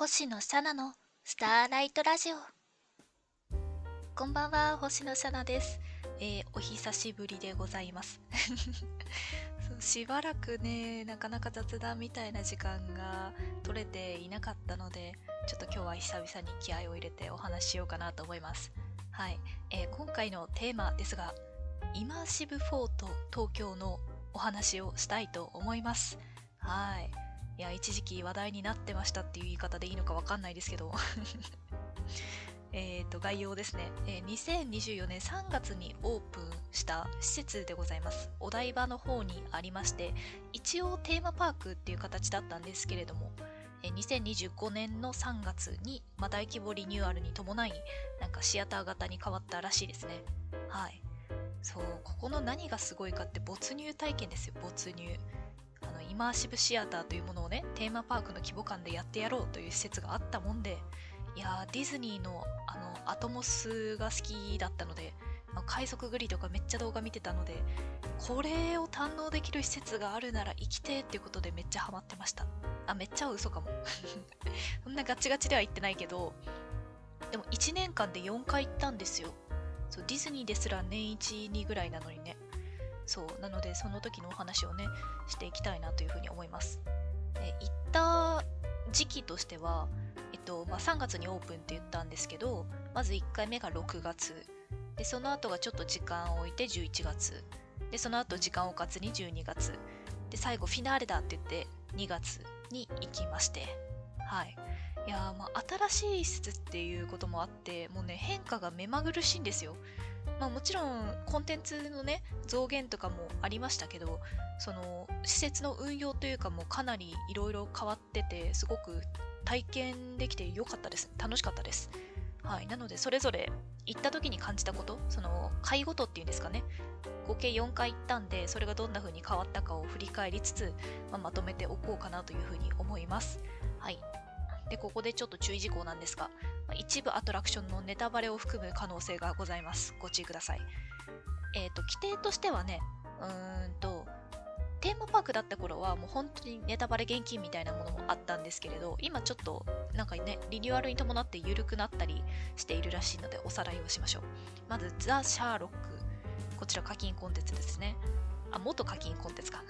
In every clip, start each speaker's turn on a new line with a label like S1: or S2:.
S1: 星野シャナのスターライトラジオ。こんばんは、星野シャナです。お久しぶりでございます。そうしばらくね、なかなか雑談みたいな時間が取れていなかったので、ちょっと今日は久々に気合を入れてお話ししようかなと思います。はい、今回のテーマですが、イマーシブフォート東京のお話をしたいと思います。はい。いや、一時期話題になってましたっていう言い方でいいのかわかんないですけど概要ですね、2024年3月にオープンした施設でございます。お台場の方にありまして、一応テーマパークっていう形だったんですけれども、2025年の3月に、大規模リニューアルに伴い、なんかシアター型に変わったらしいですね。はい。そう、ここの何がすごいかって没入体験ですよ、没入。イマーシブシアターというものをね、テーマパークの規模感でやってやろうという施設があったもんで、いやー、ディズニーのアトモスが好きだったので、海賊グリとかめっちゃ動画見てたので、これを堪能できる施設があるなら生きてっていうことでめっちゃハマってました。めっちゃは嘘かも。そんなガチガチでは言ってないけど、でも1年間で4回行ったんですよ。そう、ディズニーですら年1、2ぐらいなのにね。そうなので、その時のお話をねしていきたいなというふうに思います。行った時期としては、3月にオープンって言ったんですけど、まず1回目が6月で、その後がちょっと時間を置いて11月で、その後時間を置かずに12月で、最後フィナーレだって言って2月に行きまして、はい。いやー、新しい施設っていうこともあって、もうね、変化が目まぐるしいんですよ。もちろんコンテンツのね増減とかもありましたけど、その施設の運用というかもかなりいろいろ変わってて、すごく体験できてよかったです。楽しかったです。はい。なのでそれぞれ行った時に感じたこと、その回ごとっていうんですかね、合計4回行ったんで、それがどんな風に変わったかを振り返りつつ、まとめておこうかなというふうに思います。はい。で、ここでちょっと注意事項なんですが、一部アトラクションのネタバレを含む可能性がございます。ご注意ください。規定としてはね、テーマパークだった頃はもう本当にネタバレ厳禁みたいなものもあったんですけれど、今ちょっとなんかね、リニューアルに伴って緩くなったりしているらしいので、おさらいをしましょう。まず、ザ・シャーロック。こちら課金コンテンツですね。元課金コンテンツか。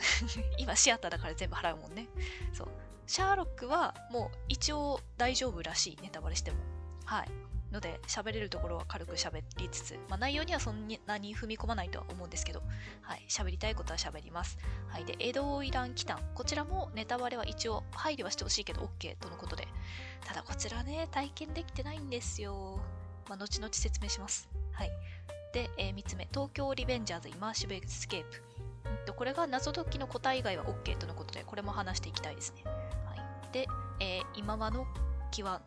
S1: 今シアターだから全部払うもんね。そう。シャーロックはもう一応大丈夫らしい、ネタバレしても。はい。ので、喋れるところは軽く喋りつつ、内容にはそんなに踏み込まないとは思うんですけど、はい。喋りたいことは喋ります。はい。で、江戸花魁奇譚。こちらもネタバレは一応配慮はしてほしいけど OK とのことで。ただこちらね、体験できてないんですよ。後々説明します。はい。で、3つ目、東京リベンジャーズイマーシブエスケープ。これが謎解きの答え以外は OK とのことで、これも話していきたいですね。はい、で、今和の今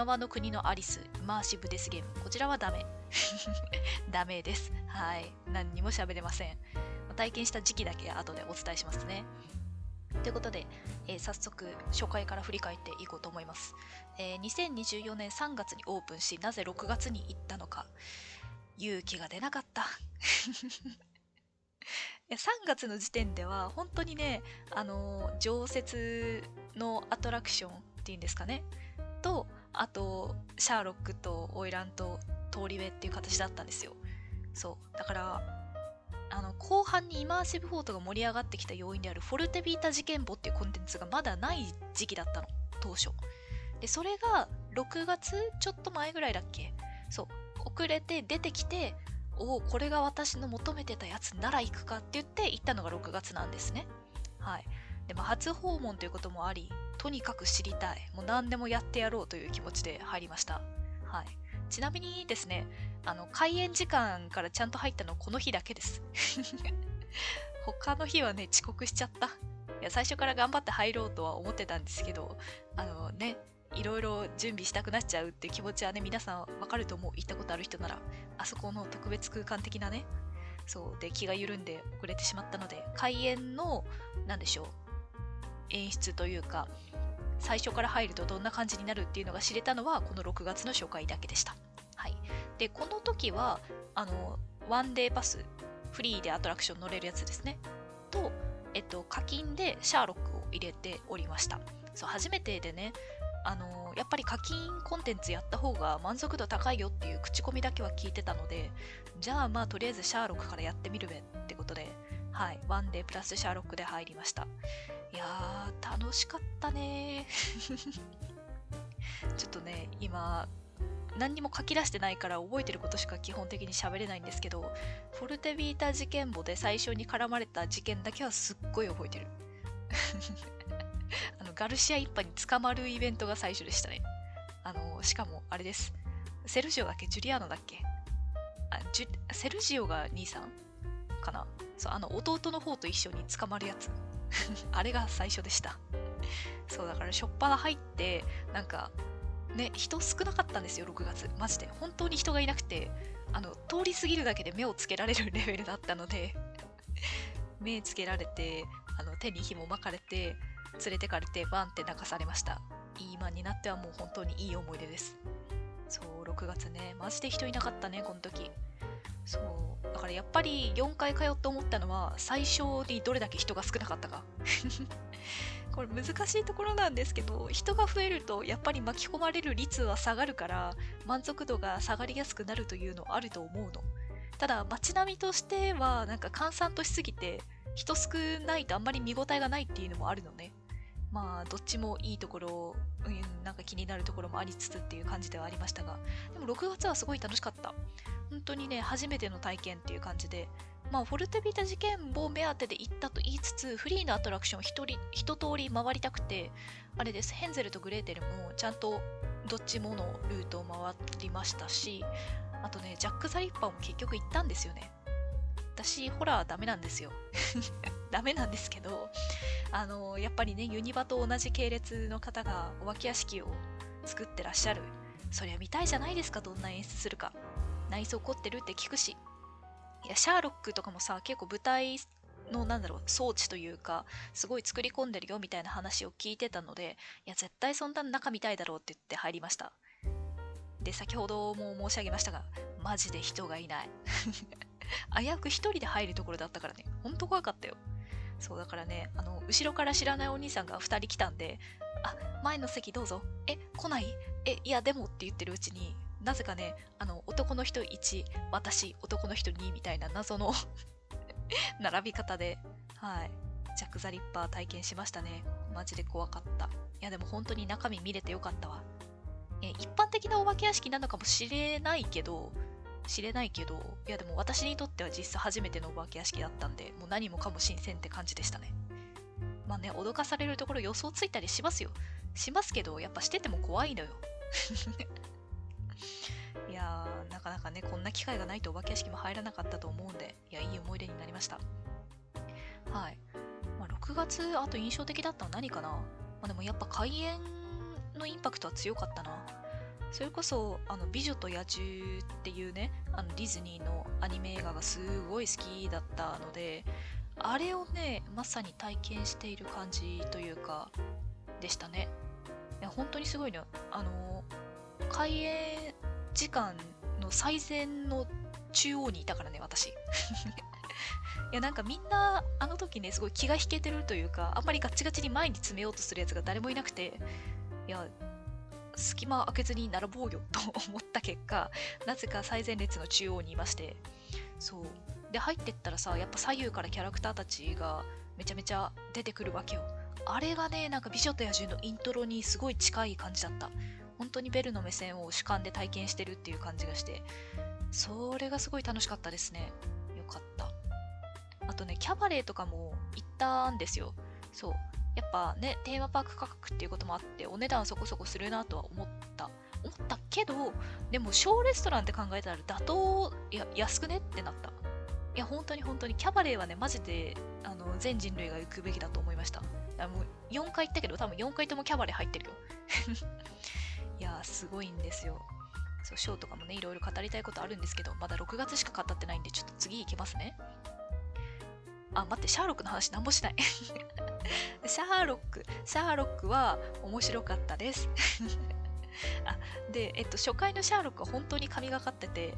S1: 和の国のアリス、イマーシブデスゲーム。こちらはダメ。ダメです。はい。何にも喋れません。体験した時期だけ後でお伝えしますね。ということで、早速初回から振り返っていこうと思います。2024年3月にオープンし、なぜ6月に行ったのか。勇気が出なかった。3月の時点では本当にね、常設のアトラクションっていうんですかね、と、あとシャーロックとオイランと通り部っていう形だったんですよ。そうだから、後半にイマーシブフォートが盛り上がってきた要因であるフォルテビータ事件簿っていうコンテンツがまだない時期だったの、当初で。それが6月ちょっと前ぐらいだっけ。そう、遅れて出てきて、これが私の求めてたやつなら行くかって言って行ったのが6月なんですね。はい。でも初訪問ということもあり、とにかく知りたい、もう何でもやってやろうという気持ちで入りました。はい。ちなみにですね、開園時間からちゃんと入ったのこの日だけです。他の日はね、遅刻しちゃった。いや、最初から頑張って入ろうとは思ってたんですけど、いろいろ準備したくなっちゃうって気持ちはね、皆さんわかると思う。行ったことある人なら。あそこの特別空間的なね、そうで気が緩んで遅れてしまったので、開園のなんでしょう、演出というか、最初から入るとどんな感じになるっていうのが知れたのはこの6月の初回だけでした。はい。で、この時はワンデーパス、フリーでアトラクション乗れるやつですね。と、課金でシャーロックを入れておりました。そう、初めてでね、やっぱり課金コンテンツやった方が満足度高いよっていう口コミだけは聞いてたので、じゃあまあとりあえずシャーロックからやってみるべってことで、はい、ワンデープラスシャーロックで入りました。いやー、楽しかったねちょっとね、今、何にも書き出してないから覚えてることしか基本的に喋れないんですけど、フォルテビータ事件簿で最初に絡まれた事件だけはすっごい覚えてるガルシア一派に捕まるイベントが最初でしたね。しかもあれです。セルジオだっけジュリアーノだっけセルジオが兄さんかな。そう、弟の方と一緒に捕まるやつあれが最初でした。そうだからしょっぱな入ってなんかね、人少なかったんですよ。6月マジで本当に人がいなくて、通り過ぎるだけで目をつけられるレベルだったので目つけられて、手に紐巻かれて連れてかれてバンって泣かされました。今になってはもう本当にいい思い出です。そう、6月ね、マジで人いなかったねこの時。そうだからやっぱり4回通って思ったのは、最初にどれだけ人が少なかったかこれ難しいところなんですけど、人が増えるとやっぱり巻き込まれる率は下がるから満足度が下がりやすくなるというのはあると思うの。ただ街並みとしてはなんか閑散としすぎて人少ないとあんまり見応えがないっていうのもあるのね。まあどっちもいいところ、なんか気になるところもありつつっていう感じではありましたが、でも6月はすごい楽しかった。本当にね、初めての体験っていう感じで、まあフォルテビタ事件簿目当てで行ったと言いつつ、フリーのアトラクション一通り回りたくて、あれです、ヘンゼルとグレーテルもちゃんとどっちものルートを回りましたし、あとね、ジャック・ザ・リッパーも結局行ったんですよね。私ホラーダメなんですよダメなんですけど、やっぱりね、ユニバと同じ系列の方がお化け屋敷を作ってらっしゃる。そりゃ見たいじゃないですか、どんな演出するか。内装凝ってるって聞くし。いや、シャーロックとかもさ、結構舞台の装置というか、すごい作り込んでるよみたいな話を聞いてたので、いや絶対そんな中見たいだろうって言って入りました。で、先ほども申し上げましたが、マジで人がいない危うく一人で入るところだったからね、ほんと怖かったよ。そうだからね、後ろから知らないお兄さんが2人来たんで、あ、前の席どうぞ、来ない、いやでもって言ってるうちに、なぜかね、男の人1、私、男の人2みたいな謎の並び方で、はい、ジャック・ザ・リッパー体験しましたね。マジで怖かった。いやでも本当に中身見れてよかったわ。一般的なお化け屋敷なのかもしれないけど、いやでも私にとっては実際初めてのお化け屋敷だったんで、もう何もかも新鮮って感じでしたね。まあね、脅かされるところ予想ついたりしますよ。しますけど、やっぱしてても怖いのよ。いやー、なかなかね、こんな機会がないとお化け屋敷も入らなかったと思うんで、いや、いい思い出になりました。はい。まあ、6月、あと印象的だったのは何かな。まあでもやっぱ開園のインパクトは強かったな。それこそ美女と野獣っていうね、ディズニーのアニメ映画がすごい好きだったので、あれをねまさに体験している感じというかでしたね。いや本当にすごいの。開園時間の最善の中央にいたからね私いやなんかみんなあの時ねすごい気が引けてるというか、あんまりガッチガチに前に詰めようとするやつが誰もいなくて、いや隙間開けずに並ぼうよと思った結果、なぜか最前列の中央にいまして、そうで入ってったらさ、やっぱ左右からキャラクターたちがめちゃめちゃ出てくるわけよ。あれがね、なんか美女と野獣のイントロにすごい近い感じだった。本当にベルの目線を主観で体験してるっていう感じがして、それがすごい楽しかったですね。よかった。あとね、キャバレーとかも行ったんですよ。そうやっぱね、テーマパーク価格っていうこともあってお値段そこそこするなとは思ったけど、でも小レストランって考えたら妥当、いや安くねってなった。いや本当に本当にキャバレーはねマジで全人類が行くべきだと思いました。いやもう4回行ったけど多分4回ともキャバレー入ってるよいやすごいんですよ。そうショーとかもねいろいろ語りたいことあるんですけど、まだ6月しか語ってないんでちょっと次行きますね。あ、待って、シャーロックの話なんもしないシャーロックは面白かったですあで、初回のシャーロックは本当に神がかってて、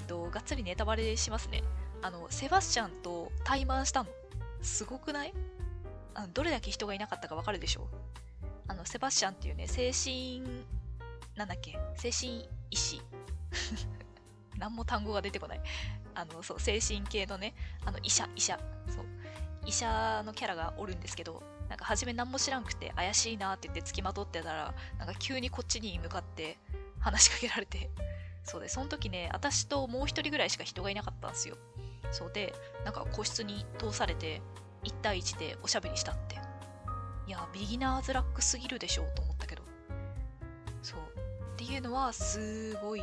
S1: がっつりネタバレしますね。セバスチャンと対マンしたの。すごくない？どれだけ人がいなかったかわかるでしょ？セバスチャンっていうね、精神医師。何も単語が出てこない。そう、精神系のね、医者、そう、医者のキャラがおるんですけど、なんか初め何も知らんくて怪しいなって言って付きまとってたら、なんか急にこっちに向かって話しかけられて、そうで、その時ね、私ともう一人ぐらいしか人がいなかったんですよ。そうで、なんか個室に通されて、1対1でおしゃべりしたって。いや、ビギナーズラックすぎるでしょうと思ったけど。そう。っていうのは、すごい、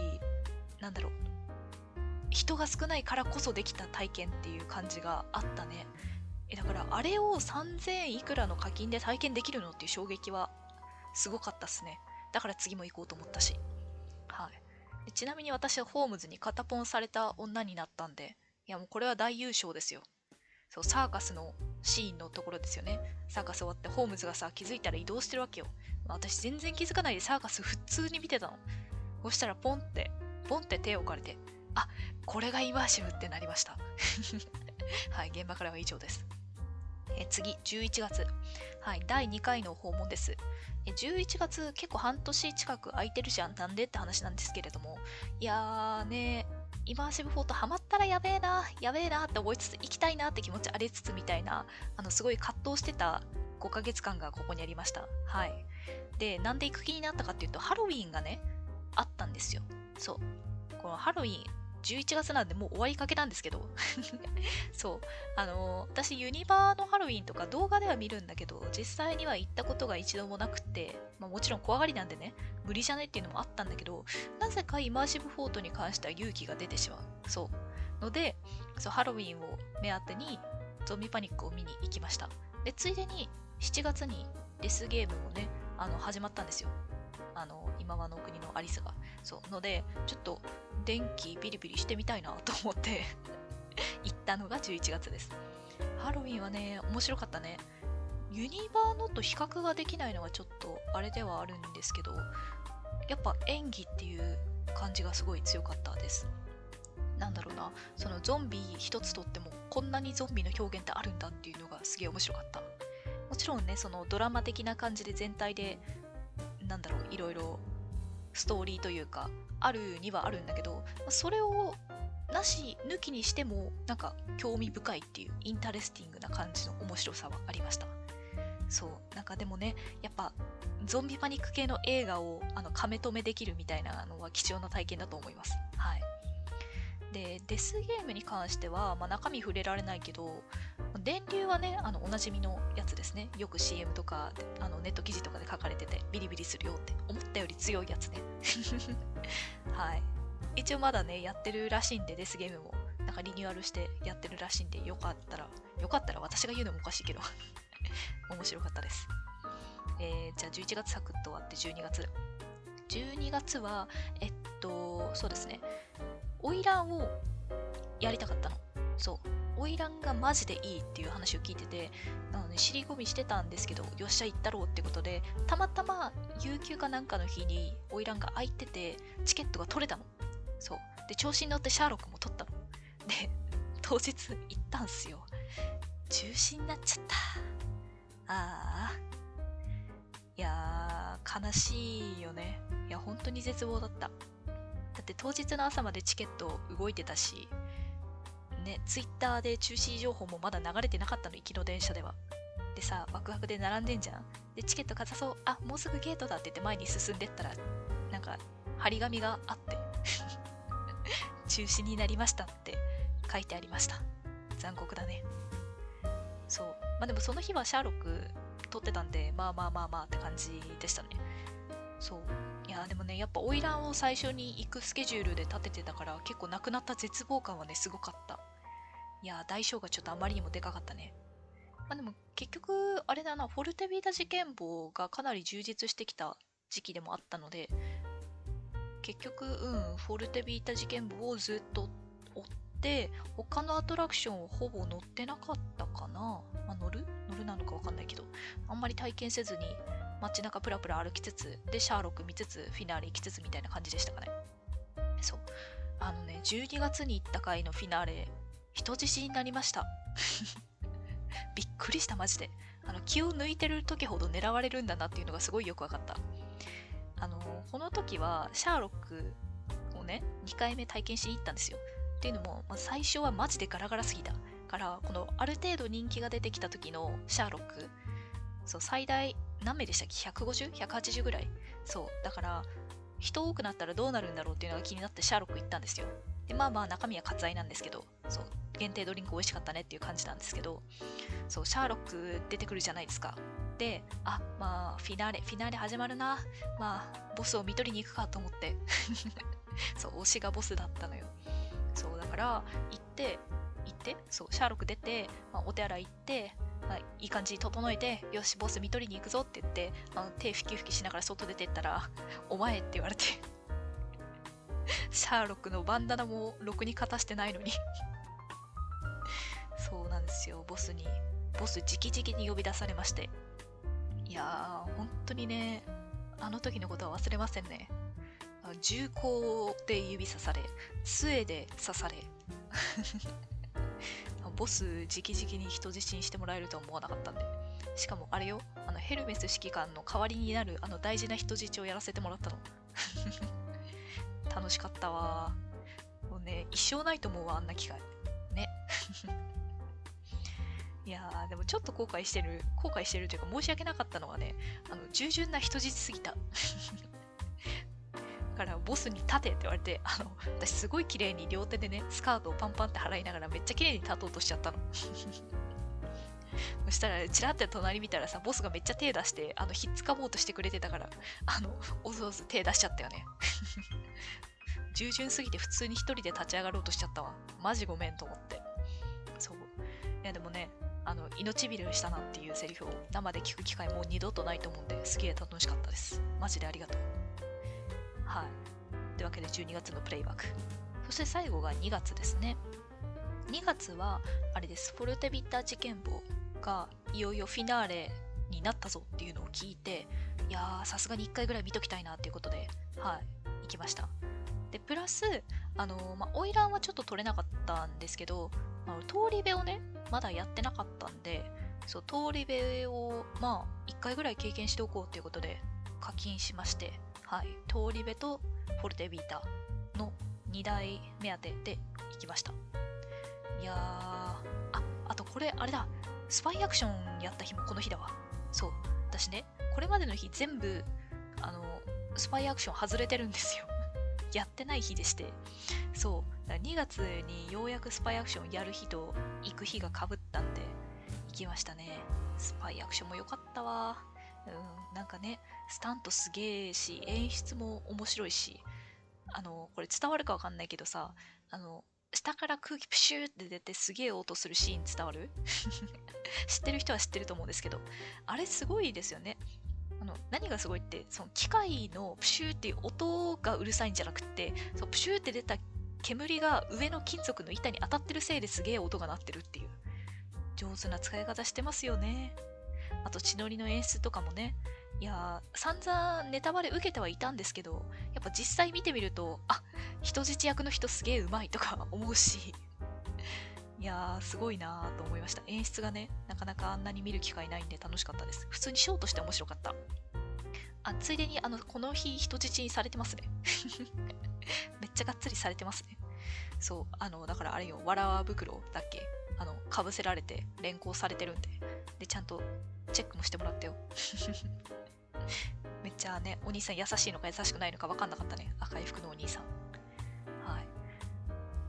S1: なんだろう。人が少ないからこそできた体験っていう感じがあったね。だから、あれを3000いくらの課金で体験できるのっていう衝撃はすごかったっすね。だから次も行こうと思ったし。はい。ちなみに私はホームズに肩ポンされた女になったんで、いやもうこれは大優勝ですよ。そう、サーカスのシーンのところですよね。サーカス終わってホームズがさ、気づいたら移動してるわけよ。私全然気づかないでサーカス普通に見てたの。そしたらポンって手を置かれて、あ、これがイマーシブってなりました。はい、現場からは以上です。次、11月。はい、第2回の訪問です。11月結構半年近く空いてるじゃん。なんでって話なんですけれども。いやーね、イマーシブフォートハマったらやべえなって思いつつ、行きたいなって気持ちありつつみたいな、すごい葛藤してた5ヶ月間がここにありました。はい。で、なんで行く気になったかっていうと、ハロウィーンがね、あったんですよ。そう。このハロウィーン、11月なんでもう終わりかけなんですけどそう、私ユニバーのハロウィンとか動画では見るんだけど、実際には行ったことが一度もなくて、もちろん怖がりなんでね、無理じゃねっていうのもあったんだけど、なぜかイマーシブフォートに関しては勇気が出てしまう。そうので、ハロウィンを目当てにゾンビパニックを見に行きました。でついでに7月にデスゲームもね、始まったんですよ。今はの国のアリスが。そうので、ちょっと電気ビリビリしてみたいなと思って行ったのが11月です。ハロウィンはね、面白かったね。ユニバーのと比較ができないのがちょっとあれではあるんですけど、やっぱ演技っていう感じがすごい強かったです。なんだろうな、そのゾンビ一つとってもこんなにゾンビの表現ってあるんだっていうのがすげえ面白かった。もちろんね、そのドラマ的な感じで全体でなんだろう、いろいろストーリーというかあるにはあるんだけど、それを抜きにしてもなんか興味深いっていうインタレスティングな感じの面白さはありました。そうなんかでもね、やっぱゾンビパニック系の映画をカメ止めできるみたいなのは貴重な体験だと思います。はい。でデスゲームに関しては、中身触れられないけど、電流はね、おなじみのやつですね。よく CM とかネット記事とかで書かれてて、ビリビリするよって思ったより強いやつね。はい。一応まだね、やってるらしいんで、デスゲームもなんかリニューアルしてやってるらしいんで、よかったら私が言うのもおかしいけど面白かったです。じゃあ11月サクッと終わって12月はそうですね、花魁をやりたかったの。そう、花魁がマジでいいっていう話を聞いてて、なので尻込みしてたんですけど、よっしゃ行ったろうってことで、たまたま有給かなんかの日に花魁が空いてて、チケットが取れたの。そうで、調子に乗ってシャーロックも取ったので、当日行ったんすよ。中止になっちゃった。ああ、いやー悲しいよね。いや本当に絶望だった。だって当日の朝までチケット動いてたしね、ツイッターで中止情報もまだ流れてなかったの、行きの電車では。でさ、ワクワクで並んでんじゃん。でチケットかざそう、あ、もうすぐゲートだって言って前に進んでったら、なんか張り紙があって中止になりましたって書いてありました。残酷だね。そう、でもその日はシャーロック撮ってたんで、まあって感じでしたね。そう、いやでもね、やっぱ花魁を最初に行くスケジュールで立ててたから、結構なくなった絶望感はね、すごかった。いや代償がちょっとあまりにもでかかったね。でも結局あれだな、フォルテビータ事件簿がかなり充実してきた時期でもあったので、結局フォルテビータ事件簿をずっと追って、他のアトラクションをほぼ乗ってなかったかな。乗るなのかわかんないけど、あんまり体験せずに街中プラプラ歩きつつで、シャーロック見つつフィナーレ行きつつみたいな感じでしたかね。そう12月に行った回のフィナーレ、人質になりましたびっくりしたマジで。気を抜いてる時ほど狙われるんだなっていうのがすごいよく分かった。この時はシャーロックをね、2回目体験しに行ったんですよ。っていうのも、最初はマジでガラガラすぎたから、このある程度人気が出てきた時のシャーロック、そう最大何名でしたっけ？ 150？ 180 ぐらい。そうだから人多くなったらどうなるんだろうっていうのが気になってシャーロック行ったんですよ。で中身は割愛なんですけど、そう限定ドリンク美味しかったねっていう感じなんですけど、そうシャーロック出てくるじゃないですか。で、フィナーレ始まるな、ボスを見取りに行くかと思ってそう推しがボスだったのよ。そうだから行ってそうシャーロック出て、お手洗い行って、いい感じに整えて、よしボス見取りに行くぞって言って、手ふきふきしながら外出てったらお前って言われてシャーロックのバンダナもろくに片してないのにそうなんですよ、ボス直々に呼び出されまして、いやー本当にね、あの時のことは忘れませんね。銃口で指さされ、杖で刺されボス直々に人質にしてもらえるとは思わなかったんで。しかもあれよ、ヘルメス指揮官の代わりになる大事な人質をやらせてもらったの楽しかったわ。もうね、一生ないと思うわ、あんな機会ねいやーでもちょっと後悔してるというか、申し訳なかったのはね、従順な人質すぎただからボスに立てって言われて、私すごい綺麗に両手でね、スカートをパンパンって払いながらめっちゃ綺麗に立とうとしちゃったのそしたらチラって隣見たらさ、ボスがめっちゃ手出してひっつかもうとしてくれてたから、おずおず手出しちゃったよね従順すぎて普通に一人で立ち上がろうとしちゃったわ。マジごめんと思って。そういやでもね、命拾いしたなっていうセリフを生で聞く機会もう二度とないと思うんで、すげえ楽しかったです。マジでありがとう。はい。というわけで12月のプレイバック。そして最後が2月ですね。2月はあれです、フォルテビッタ事件簿がいよいよフィナーレになったぞっていうのを聞いて、いやーさすがに1回ぐらい見ときたいなっていうことで、行きました。でプラス花魁はちょっと取れなかったんですけど、通り部をねまだやってなかったんで、そう通り部を1回ぐらい経験しておこうということで課金しまして、通り部とフォルテビータの2台目当てで行きました。いやーあとこれあれだ、スパイアクションやった日もこの日だわ。そう私ね、これまでの日全部スパイアクション外れてるんですよやってない日でして、そう2月にようやくスパイアクションやる日と行く日がかぶったんで行きましたね。スパイアクションも良かったわ。なんかね、スタントすげえし、演出も面白いし、これ伝わるかわかんないけどさ、下から空気プシューって出てすげえ音するシーン伝わる知ってる人は知ってると思うんですけど、あれすごいですよね。何がすごいって、その機械のプシューっていう音がうるさいんじゃなくて、そうプシューって出た煙が上の金属の板に当たってるせいですげえ音が鳴ってるっていう上手な使い方してますよね。あと血のりの演出とかもね、いやー散々ネタバレ受けてはいたんですけど、やっぱ実際見てみると、人質役の人すげえうまいとか思うし、いやーすごいなーと思いました。演出がね、なかなかあんなに見る機会ないんで楽しかったです。普通にショーとして面白かった。ついでにこの日人質にされてますねめっちゃがっつりされてますね。そうだからあれよ、わらわ袋だっけ、かぶせられて連行されてるんでちゃんとチェックもしてもらったよめっちゃね、お兄さん優しいのか優しくないのか分かんなかったね、赤い服のお兄さん。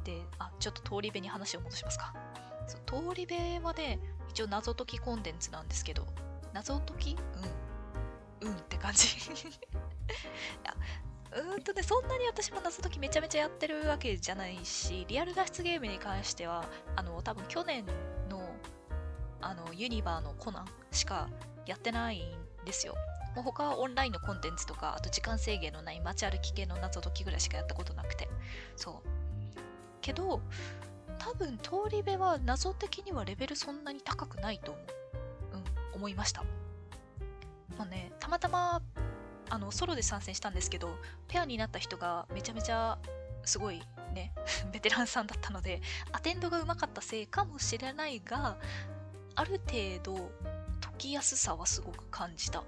S1: でちょっと通り部に話を戻しますか。通り部はね、一応謎解きコンテンツなんですけど、謎解きって感じそんなに私も謎解きめちゃめちゃやってるわけじゃないし、リアル脱出ゲームに関しては多分去年のユニバーのコナンしかやってないんですよ。もう他はオンラインのコンテンツとか、あと時間制限のない街歩き系の謎解きぐらいしかやったことなくて、けど多分通り部は謎的にはレベルそんなに高くないと思いました。たまたまソロで参戦したんですけど、ペアになった人がめちゃめちゃすごいねベテランさんだったので、アテンドがうまかったせいかもしれないが、ある程度解きやすさはすごく感じた。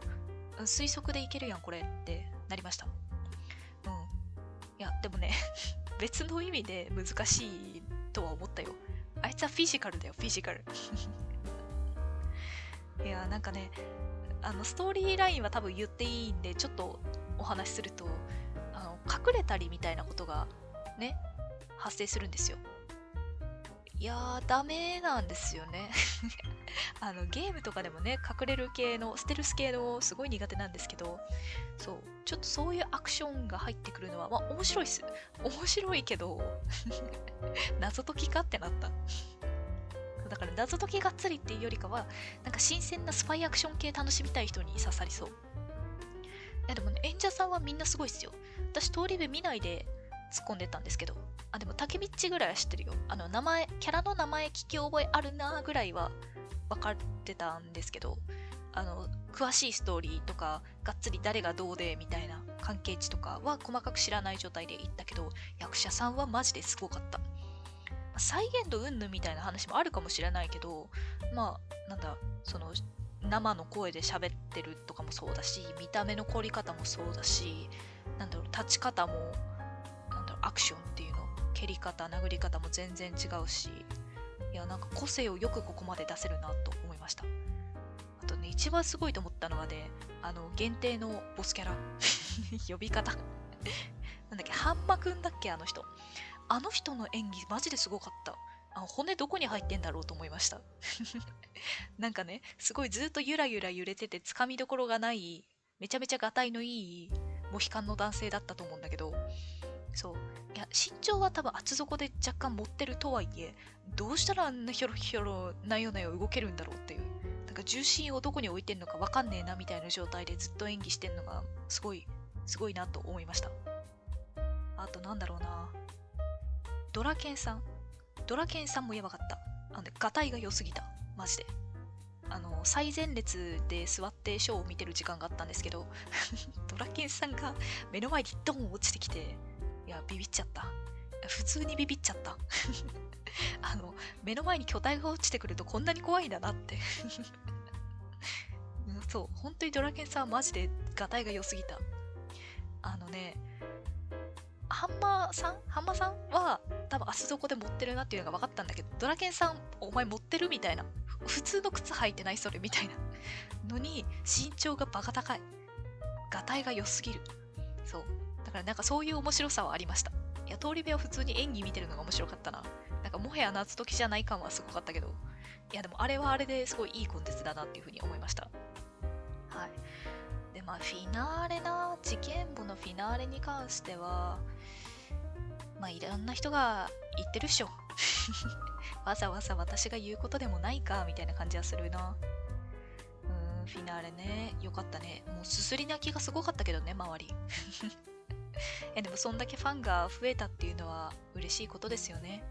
S1: 推測でいけるやんこれってなりました。いやでもね別の意味で難しいとは思ったよ。あいつはフィジカルだよ、フィジカルいやなんかね、ストーリーラインは多分言っていいんでちょっとお話しすると、隠れたりみたいなことがね発生するんですよ。いやーダメなんですよねゲームとかでもね隠れる系のステルス系のすごい苦手なんですけど、そうちょっとそういうアクションが入ってくるのはまあ面白いっす。面白いけど謎解きかってなった。だから謎解きがっつりっていうよりかはなんか新鮮なスパイアクション系楽しみたい人に刺さりそう。いやでもね演者さんはみんなすごいっすよ。私通り部見ないで突っ込んでたんですけど、でも竹道ぐらいは知ってるよ。名前キャラの名前聞き覚えあるなぐらいは分かってたんですけど、詳しいストーリーとかがっつり誰がどうでみたいな関係値とかは細かく知らない状態で行ったけど、役者さんはマジですごかった。再現度云々みたいな話もあるかもしれないけど、まあなんだその生の声で喋ってるとかもそうだし、見た目の凝り方もそうだし、なんだろう立ち方もなんだろうアクションっていうの蹴り方殴り方も全然違うし、いやなんか個性をよくここまで出せるなと思いました。あとね一番すごいと思ったのはね、限定のボスキャラ呼び方なんだっけ、ハンマくんだっけ、あの人の演技マジですごかった。骨どこに入ってんだろうと思いましたなんかねすごいずっとゆらゆら揺れててつかみどころがないめちゃめちゃがたいのいいモヒカンの男性だったと思うんだけど、そういや身長は多分厚底で若干持ってるとはいえ、どうしたらあんなひょろひょろなよなよ動けるんだろうっていう、なんか重心をどこに置いてんのかわかんねえなみたいな状態でずっと演技してんのがすごいなと思いました。あとなんだろうな、ドラケンさんもやばかった。ガタイが良すぎたマジで。最前列で座ってショーを見てる時間があったんですけどドラケンさんが目の前にドン落ちてきて、いやビビっちゃった。普通にビビっちゃった目の前に巨体が落ちてくるとこんなに怖いんだなってそう本当にドラケンさんはマジでガタイが良すぎた。ハンマさんは多分足底で持ってるなっていうのが分かったんだけど、ドラケンさんお前持ってるみたいな、普通の靴履いてないそれみたいなのに身長がバカ高い、ガタイが良すぎる。そうだからなんかそういう面白さはありました。いや通り部は普通に演技見てるのが面白かったな。なんかもはや謎解きじゃない感はすごかったけど、いやでもあれはあれですごいいいコンテンツだなっていうふうに思いました。はい。でまあフィナーレな、事件簿のフィナーレに関してはまあいろんな人が言ってるっしょわざわざ私が言うことでもないかみたいな感じはするな。フィナーレね、よかったね。もうすすり泣きがすごかったけどね周りでもそんだけファンが増えたっていうのは嬉しいことですよね。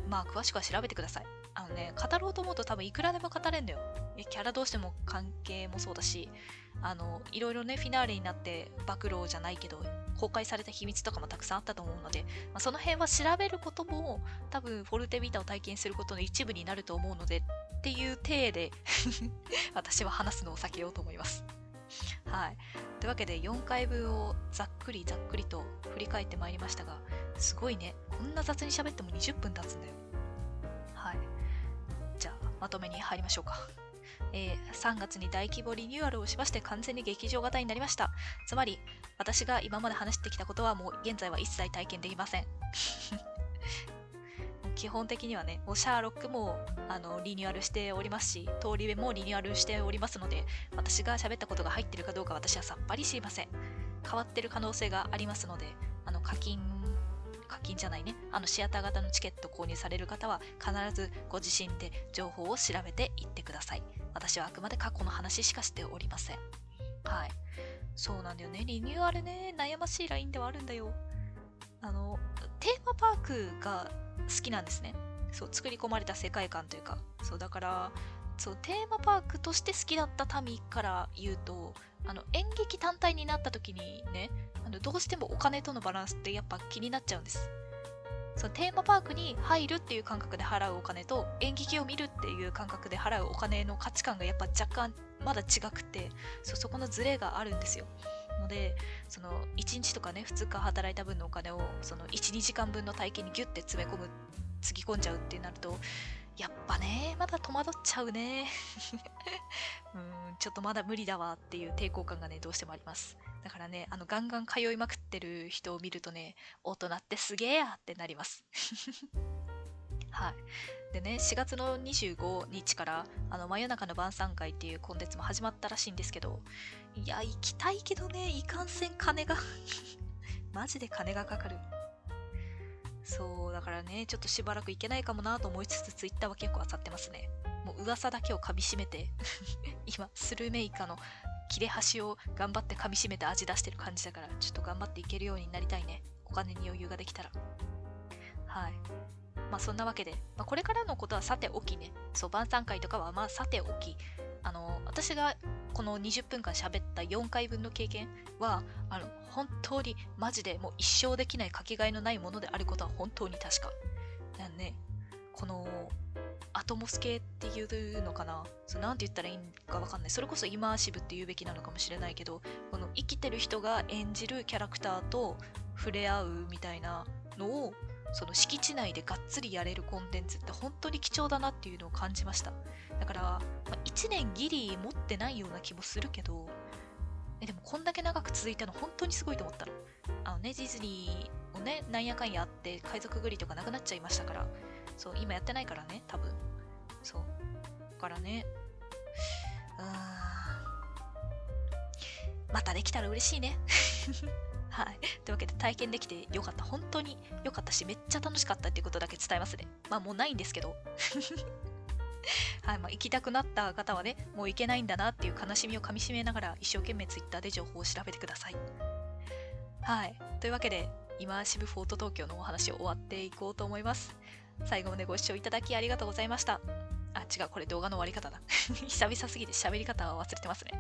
S1: まあ詳しくは調べてください。語ろうと思うと多分いくらでも語れんだよ。キャラ同士でも関係もそうだし、いろいろねフィナーレになって暴露じゃないけど公開された秘密とかもたくさんあったと思うので、その辺は調べることも多分フォルテビータを体験することの一部になると思うのでっていう体で私は話すのを避けようと思います。はい。というわけで4回分をざっくりと振り返ってまいりましたが、すごいね、こんな雑に喋っても20分経つんだよ。はい。じゃあまとめに入りましょうか。3月に大規模リニューアルをしまして完全に劇場型になりました。つまり私が今まで話してきたことはもう現在は一切体験できません基本的にはね、もうシャーロックもリニューアルしておりますし、通り部もリニューアルしておりますので、私が喋ったことが入ってるかどうか私はさっぱり知りません。変わってる可能性がありますので、課金じゃないね、シアター型のチケット購入される方は必ずご自身で情報を調べていってください。私はあくまで過去の話しかしておりません。はい。そうなんだよね。リニューアルね、悩ましいラインではあるんだよ。テーマパークが好きなんですね。そう、作り込まれた世界観というか、そうだからそうテーマパークとして好きだった民から言うと、演劇単体になった時にね、どうしてもお金とのバランスってやっぱ気になっちゃうんです。そのテーマパークに入るっていう感覚で払うお金と演劇を見るっていう感覚で払うお金の価値観がやっぱ若干まだ違くて、そこのズレがあるんですよ。のでその1日とかね2日働いた分のお金をその 1,2 時間分の体験にギュッて詰め込む、つぎ込んじゃうってなると、やっぱねまだ戸惑っちゃうねちょっとまだ無理だわっていう抵抗感がねどうしてもあります。だからねガンガン通いまくってる人を見るとね、大人ってすげえやってなりますはい。でね、4月の25日から真夜中の晩餐会っていうコンテンツも始まったらしいんですけど、いや行きたいけどね、いかんせん金がマジで金がかかる。そうだからね、ちょっとしばらく行けないかもなと思いつつ、ツイッターは結構漁ってますね。もう噂だけを噛み締めて今スルメイカの切れ端を頑張って噛み締めて味出してる感じだから、ちょっと頑張っていけるようになりたいね、お金に余裕ができたら。はい。まあそんなわけで、これからのことはさておきね、そう晩餐会とかはまあさておき、私がこの20分間喋った4回分の経験は本当にマジでもう一生できないかけがえのないものであることは本当に確か。だね、このアトモス系っていうのかな、なんて言ったらいいんかわかんない。それこそイマーシブって言うべきなのかもしれないけど、この生きてる人が演じるキャラクターと触れ合うみたいなのをその敷地内でがっつりやれるコンテンツって本当に貴重だなっていうのを感じました。だから、1年ギリ持ってないような気もするけど、でもこんだけ長く続いたの本当にすごいと思ったの。ディズニーをね、なんやかんやあって海賊グリとかなくなっちゃいましたから、そう今やってないからね、多分。そうだからね、またできたら嬉しいねはい。というわけで体験できてよかった。本当によかったし、めっちゃ楽しかったっていうことだけ伝えますね。まあもうないんですけど。はい。行きたくなった方はね、もう行けないんだなっていう悲しみをかみしめながら一生懸命ツイッターで情報を調べてください。はい。というわけで、イマーシブフォート東京のお話を終わっていこうと思います。最後までご視聴いただきありがとうございました。違う、これ動画の終わり方だ。久々すぎて喋り方は忘れてますね。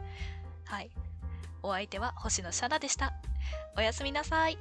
S1: はい。お相手は星野シャナでした。おやすみなさい。